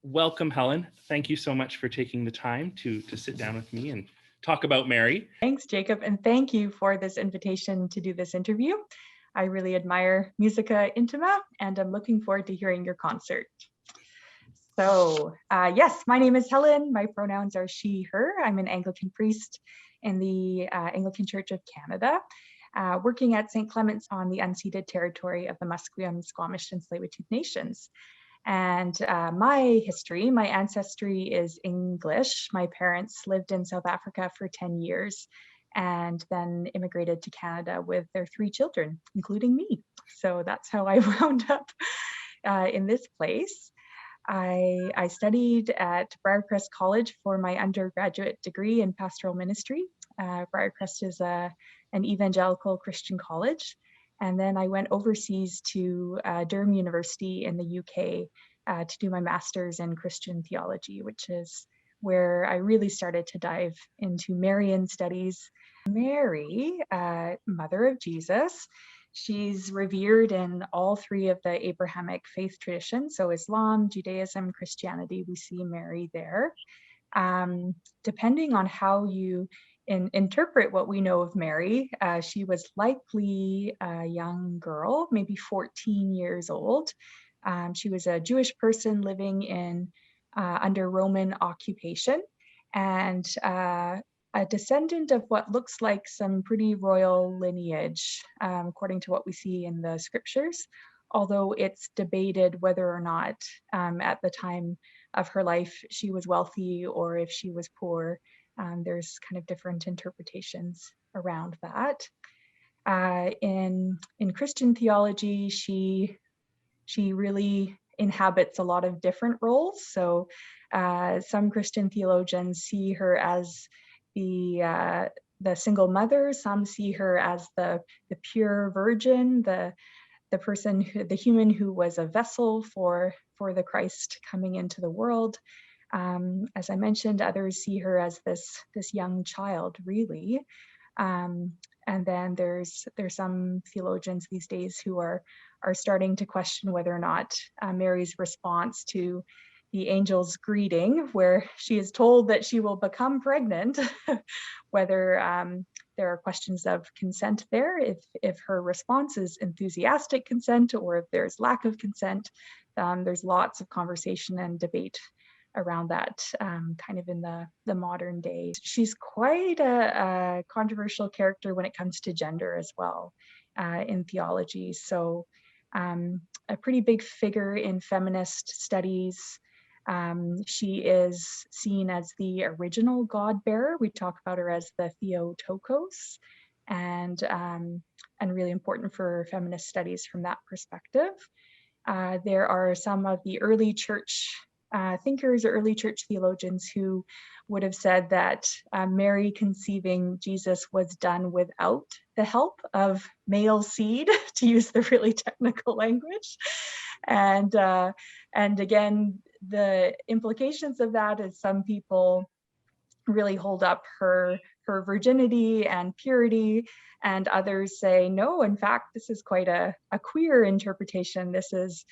Welcome, Helen. Thank you so much for taking the time to sit down with me and talk about Mary. Thanks, Jacob, and thank you for this invitation to do this interview. I really admire musica, intima, and I'm looking forward to hearing your concert. So yes, my name is Helen. My pronouns are she, her. I'm an Anglican priest in the Anglican Church of Canada, working at St. Clement's on the unceded territory of the Musqueam, Squamish, and Tsleil-Waututh nations. And my history, my ancestry is English. My parents lived in South Africa for 10 years and then immigrated to Canada with their 3 children, including me. So that's how I wound up in this place. I studied at Briarcrest College for my undergraduate degree in pastoral ministry. Briarcrest is an evangelical Christian college. And then I went overseas to Durham University in the UK to do my master's in Christian theology, which is where I really started to dive into Marian studies. Mary, mother of Jesus, she's revered in all 3 of the Abrahamic faith traditions. So Islam, Judaism, Christianity, we see Mary there. Depending on how you interpret what we know of Mary, she was likely a young girl, maybe 14 years old. She was a Jewish person living in under Roman occupation, and a descendant of what looks like some pretty royal lineage, according to what we see in the scriptures, although it's debated whether or not at the time of her life she was wealthy or if she was poor. There's kind of different interpretations around that. In Christian theology, she really inhabits a lot of different roles. So some Christian theologians see her as the single mother. Some see her as the pure virgin, the person, the human who was a vessel for the Christ coming into the world. As I mentioned, others see her as this young child, really. And then there's some theologians these days who are starting to question whether or not Mary's response to the angel's greeting, where she is told that she will become pregnant, whether there are questions of consent there, if her response is enthusiastic consent or if there's lack of consent. There's lots of conversation and debate around that kind of in the modern day. She's quite a controversial character when it comes to gender as well in theology. So a pretty big figure in feminist studies. She is seen as the original God bearer. We talk about her as the Theotokos, and really important for feminist studies from that perspective. There are some of the early church thinkers or early church theologians who would have said that Mary conceiving Jesus was done without the help of male seed, to use the really technical language. And again, the implications of that is some people really hold up her virginity and purity, and others say, no, in fact, this is quite a queer interpretation. This is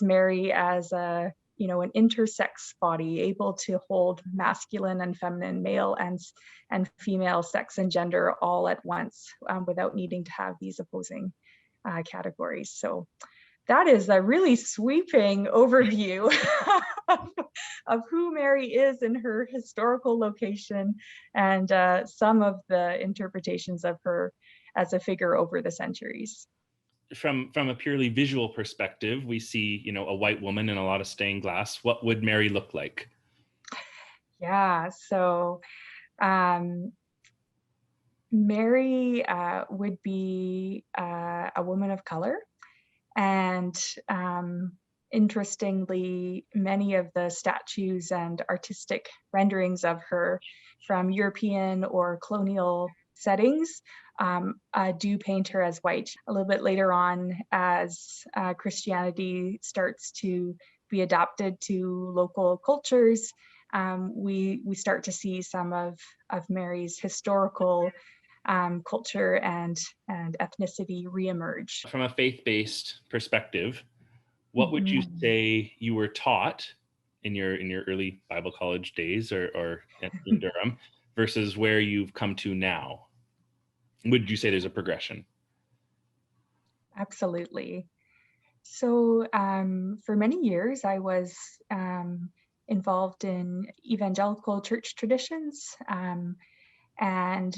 Mary as an intersex body, able to hold masculine and feminine, male and female sex and gender all at once, without needing to have these opposing categories. So that is a really sweeping overview of who Mary is in her historical location, and some of the interpretations of her as a figure over the centuries. From a purely visual perspective, we see, a white woman in a lot of stained glass. What would Mary look like? Yeah, so Mary would be a woman of color. And interestingly, many of the statues and artistic renderings of her from European or colonial settings do paint her as white. A little bit later on, as Christianity starts to be adapted to local cultures, we start to see some of Mary's historical culture and ethnicity reemerge. From a faith-based perspective, what would you say you were taught in your early Bible college days or in Durham versus where you've come to now? Would you say there's a progression? Absolutely. So for many years, I was involved in evangelical church traditions, and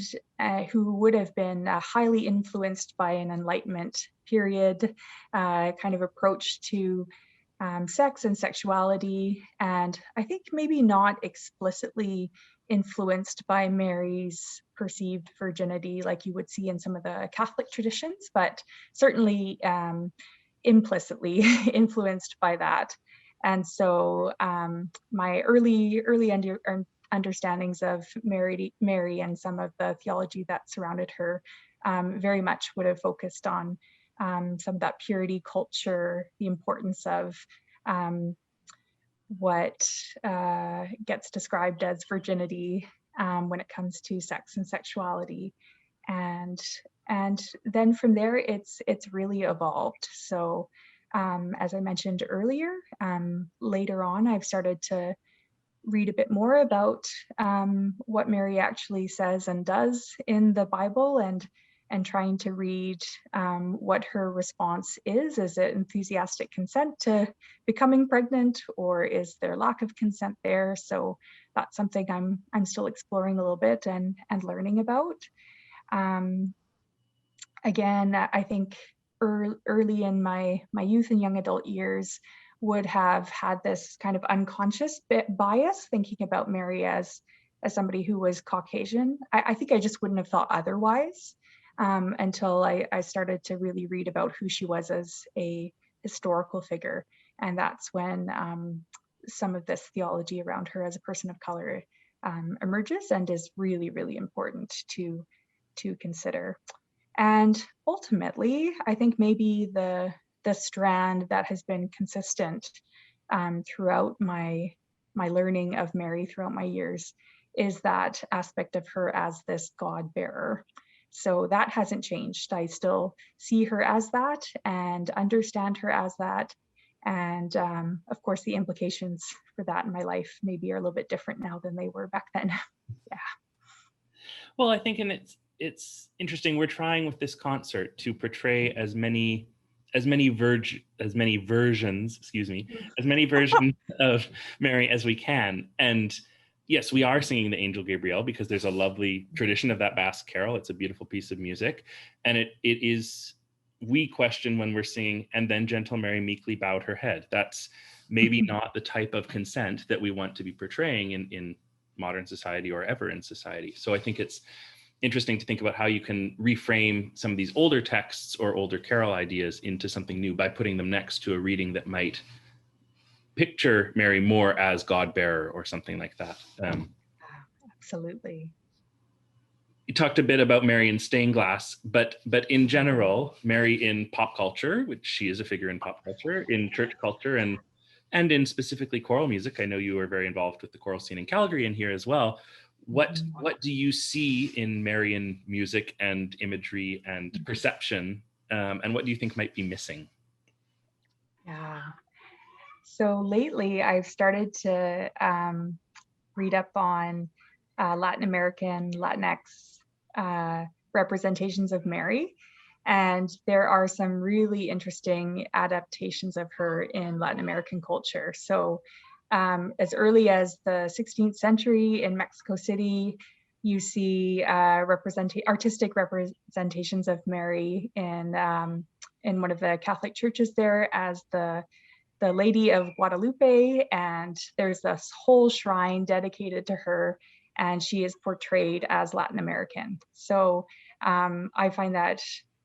who would have been highly influenced by an Enlightenment period kind of approach to sex and sexuality, and I think maybe not explicitly influenced by Mary's perceived virginity like you would see in some of the Catholic traditions, but certainly implicitly influenced by that. And so my early understandings of Mary and some of the theology that surrounded her very much would have focused on some of that purity culture, the importance of what gets described as virginity when it comes to sex and sexuality. And then from there, it's really evolved. So as I mentioned earlier, later on, I've started to read a bit more about what Mary actually says and does in the Bible, and trying to read what her response is. Is it enthusiastic consent to becoming pregnant, or is there lack of consent there? So that's something I'm still exploring a little bit and learning about. Again, I think early in my youth and young adult years would have had this kind of unconscious bias thinking about Mary as somebody who was Caucasian. I think I just wouldn't have thought otherwise until I started to really read about who she was as a historical figure. And that's when some of this theology around her as a person of color emerges and is really, really important to consider. And ultimately, I think maybe the strand that has been consistent throughout my learning of Mary throughout my years is that aspect of her as this God bearer. So that hasn't changed. I still see her as that and understand her as that. And of course, the implications for that in my life maybe are a little bit different now than they were back then. Yeah. Well, I think, and it's interesting. We're trying with this concert to portray as many versions of Mary as we can. And yes, we are singing the Angel Gabriel because there's a lovely tradition of that Basque carol. It's a beautiful piece of music. And it is, we question when we're singing, and then gentle Mary meekly bowed her head. That's maybe not the type of consent that we want to be portraying in modern society or ever in society. So I think it's interesting to think about how you can reframe some of these older texts or older carol ideas into something new by putting them next to a reading that might picture Mary more as God bearer or something like that. Absolutely. You talked a bit about Mary in stained glass, but in general, Mary in pop culture, which she is a figure in pop culture, in church culture, and in specifically choral music. I know you are very involved with the choral scene in Calgary and here as well. What do you see in Marian music and imagery and perception, and what do you think might be missing? Yeah. So lately, I've started to read up on Latin American, Latinx representations of Mary. And there are some really interesting adaptations of her in Latin American culture. So as early as the 16th century in Mexico City, you see artistic representations of Mary in one of the Catholic churches there as the Lady of Guadalupe, and there's this whole shrine dedicated to her, and she is portrayed as Latin American. So I find that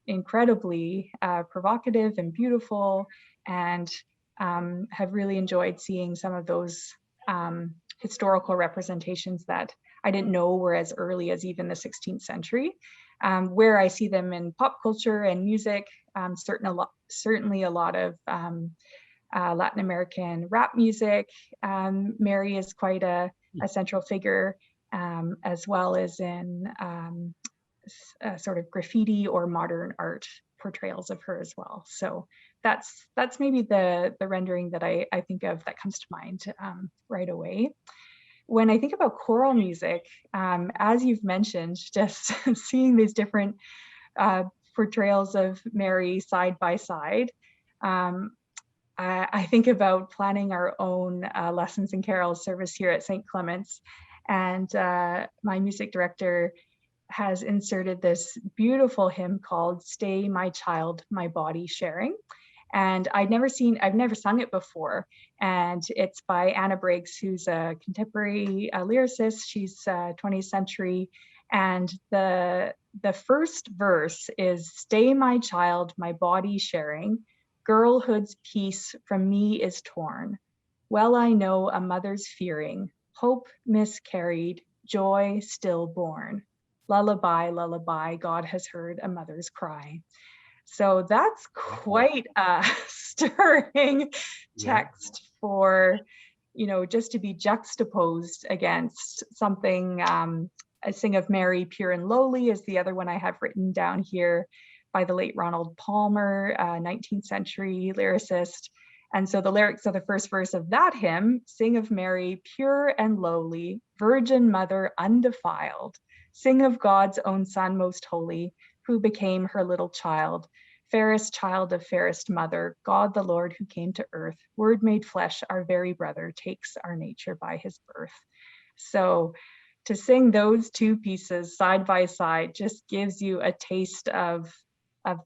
incredibly provocative and beautiful, and have really enjoyed seeing some of those historical representations that I didn't know were as early as even the 16th century. Where I see them in pop culture and music, certainly a lot of Latin American rap music. Mary is quite a central figure, as well as in sort of graffiti or modern art portrayals of her as well. So that's maybe the rendering that I think of that comes to mind right away. When I think about choral music, as you've mentioned, just seeing these different portrayals of Mary side by side, I think about planning our own lessons and carols service here at St. Clement's, and my music director has inserted this beautiful hymn called "Stay My Child, My Body Sharing." And I've never sung it before. And it's by Anna Briggs, who's a contemporary lyricist. She's 20th century. And the first verse is, "Stay my child, my body sharing. Girlhood's peace from me is torn. Well, I know a mother's fearing, hope miscarried, joy stillborn. Lullaby, lullaby, God has heard a mother's cry." So that's quite a stirring text for, just to be juxtaposed against something. "I Sing of Mary, Pure and Lowly" is the other one I have written down here, by the late Ronald Palmer, 19th century lyricist. And so the lyrics of the first verse of that hymn: "Sing of Mary, pure and lowly, Virgin Mother undefiled. Sing of God's own Son most holy, who became her little child. Fairest child of fairest mother, God the Lord who came to earth, Word made flesh, our very brother, takes our nature by his birth." So to sing those two pieces side by side just gives you a taste of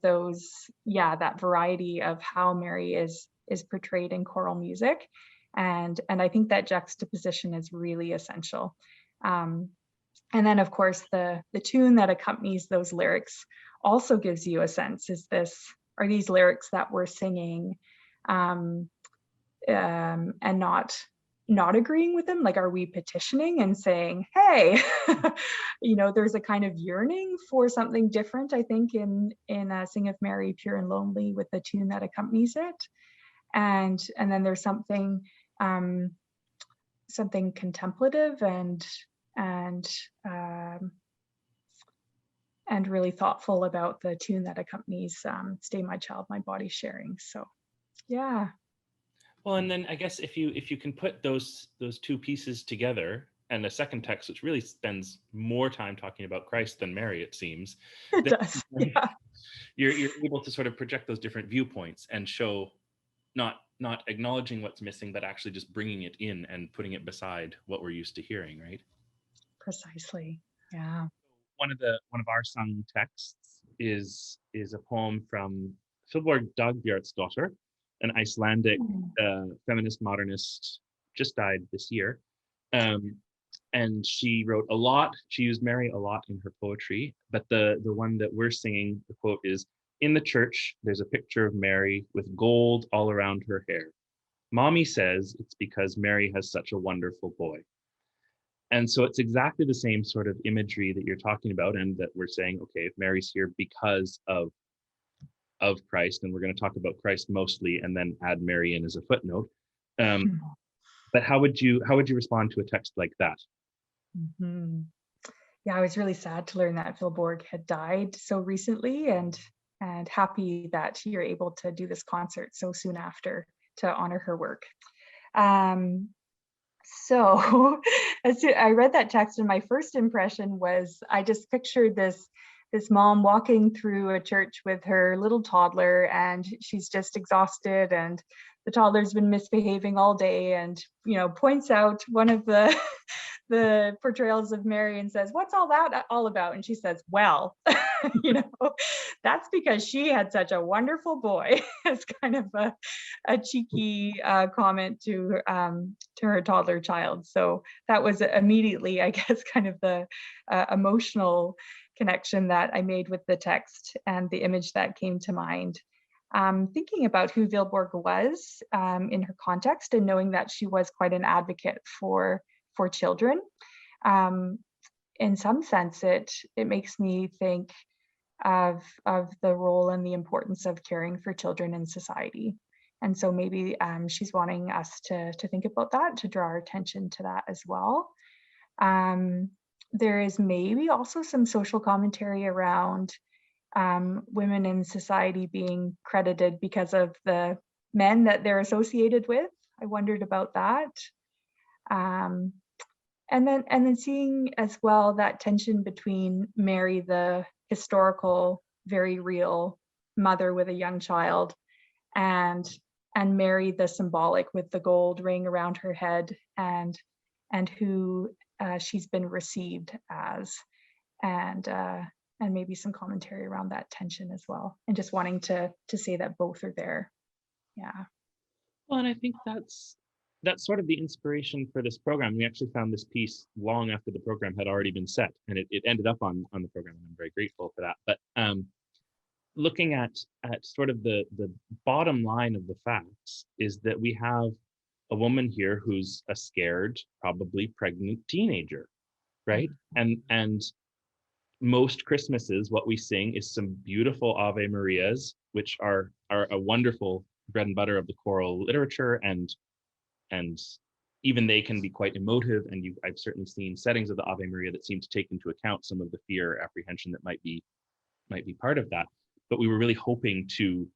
those, that variety of how Mary is portrayed in choral music. And I think that juxtaposition is really essential. And then, of course, the tune that accompanies those lyrics also gives you a sense, are these lyrics that we're singing and not agreeing with them? Like, are we petitioning and saying, hey, there's a kind of yearning for something different, I think, in "Sing of Mary, Pure and Lonely," with the tune that accompanies it. And then there's something contemplative and really thoughtful about the tune that accompanies "Stay My Child, My Body Sharing." So, yeah. Well, and then I guess if you can put those two pieces together, and a second text which really spends more time talking about Christ than Mary, it seems, it does. Yeah. You're able to sort of project those different viewpoints and show not acknowledging what's missing, but actually just bringing it in and putting it beside what we're used to hearing, right? Precisely. Yeah. One of our sung texts is a poem from Vilborg Dagbjartsdottir, an Icelandic feminist modernist, just died this year. And she wrote a lot. She used Mary a lot in her poetry, but the one that we're singing, the quote is, "In the church, there's a picture of Mary with gold all around her hair. Mommy says it's because Mary has such a wonderful boy." And so it's exactly the same sort of imagery that you're talking about, and that we're saying, okay, if Mary's here because of Christ, and we're going to talk about Christ mostly, and then add Mary in as a footnote. But how would you respond to a text like that? Mm-hmm. Yeah, I was really sad to learn that Vilborg had died so recently, and happy that you're able to do this concert so soon after to honor her work. So as I read that text, and my first impression was, I just pictured this mom walking through a church with her little toddler, and she's just exhausted, and the toddler's been misbehaving all day, and points out one of the portrayals of Mary and says, "What's all that all about?" And she says, "Well, that's because she had such a wonderful boy." It's kind of a cheeky comment to her toddler child. So that was immediately, I guess, kind of the emotional connection that I made with the text and the image that came to mind. Thinking about who Vilborg was in her context, and knowing that she was quite an advocate for children. In some sense, it makes me think of the role and the importance of caring for children in society. And so maybe she's wanting us to think about that, to draw our attention to that as well. There is maybe also some social commentary around women in society being credited because of the men that they're associated with. I wondered about that. And then seeing as well that tension between Mary, the historical, very real mother with a young child, and Mary, the symbolic, with the gold ring around her head, and who she's been received as, and maybe some commentary around that tension as well, and just wanting to say that both are there. Yeah. Well, and I think that's sort of the inspiration for this program. We actually found this piece long after the program had already been set, and it ended up on the program, and I'm very grateful for that. But looking at sort of the bottom line of the facts is that we have a woman here who's a scared, probably pregnant teenager, right? And most Christmases, what we sing is some beautiful Ave Marias, which are a wonderful bread and butter of the choral literature, and even they can be quite emotive. And I've certainly seen settings of the Ave Maria that seem to take into account some of the fear, apprehension that might be part of that. But we were really hoping to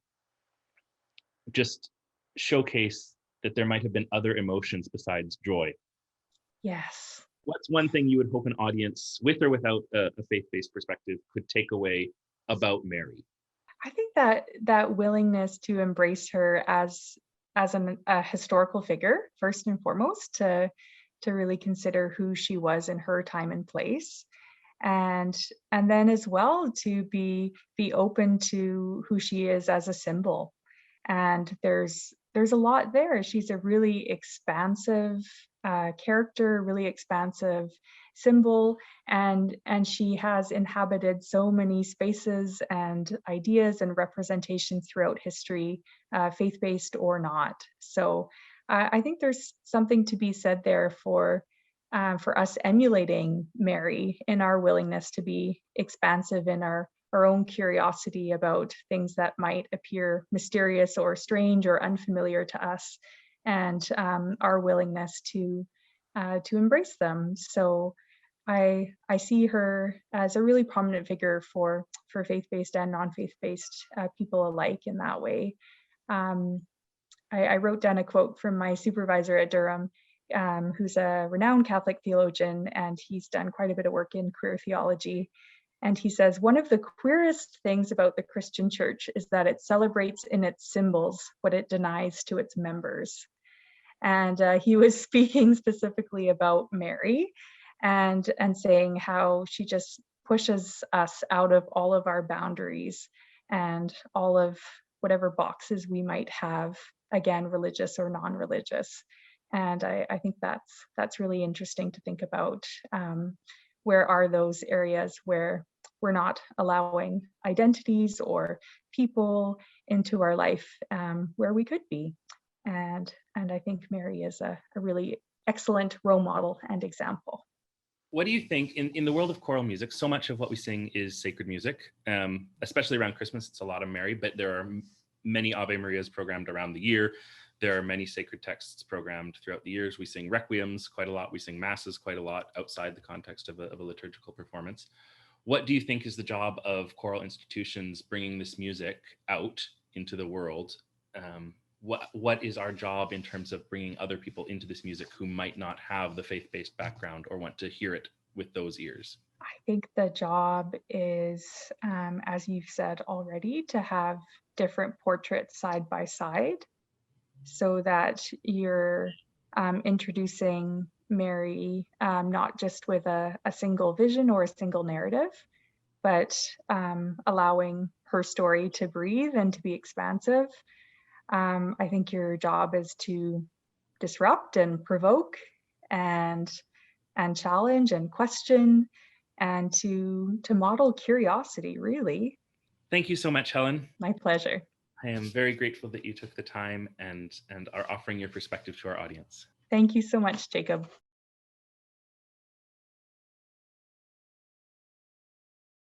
just showcase that there might have been other emotions besides joy. Yes. What's one thing you would hope an audience, with or without a faith-based perspective, could take away about Mary? I think that willingness to embrace her as a historical figure, first and foremost, to really consider who she was in her time and place, and then as well to be open to who she is as a symbol. And there's a lot there. She's a really expansive character, really expansive symbol, and she has inhabited so many spaces and ideas and representations throughout history, faith-based or not. So I think there's something to be said there for us emulating Mary in our willingness to be expansive in our own curiosity about things that might appear mysterious or strange or unfamiliar to us, and our willingness to embrace them. So I see her as a really prominent figure for faith-based and non-faith-based people alike in that way. I wrote down a quote from my supervisor at Durham, who's a renowned Catholic theologian, and he's done quite a bit of work in queer theology. And he says, "One of the queerest things about the Christian church is that it celebrates in its symbols what it denies to its members." And he was speaking specifically about Mary, and saying how she just pushes us out of all of our boundaries and all of whatever boxes we might have, again, religious or non-religious. And I think that's really interesting to think about. Where are those areas where we're not allowing identities or people into our life where we could be? And I think Mary is a really excellent role model and example. What do you think in the world of choral music? So much of what we sing is sacred music, especially around Christmas. It's a lot of Mary, but there are many Ave Marias programmed around the year. There are many sacred texts programmed throughout the years. We sing requiems quite a lot. We sing masses quite a lot outside the context of a liturgical performance. What do you think is the job of choral institutions bringing this music out into the world? What is our job in terms of bringing other people into this music who might not have the faith-based background or want to hear it with those ears? I think the job is, as you've said already, to have different portraits side by side, so that you're introducing Mary not just with a single vision or a single narrative, but allowing her story to breathe and to be expansive. I think your job is to disrupt and provoke and challenge and question, and to model curiosity, really. Thank you so much, Helen. My pleasure. I am very grateful that you took the time and are offering your perspective to our audience. Thank you so much, Jacob.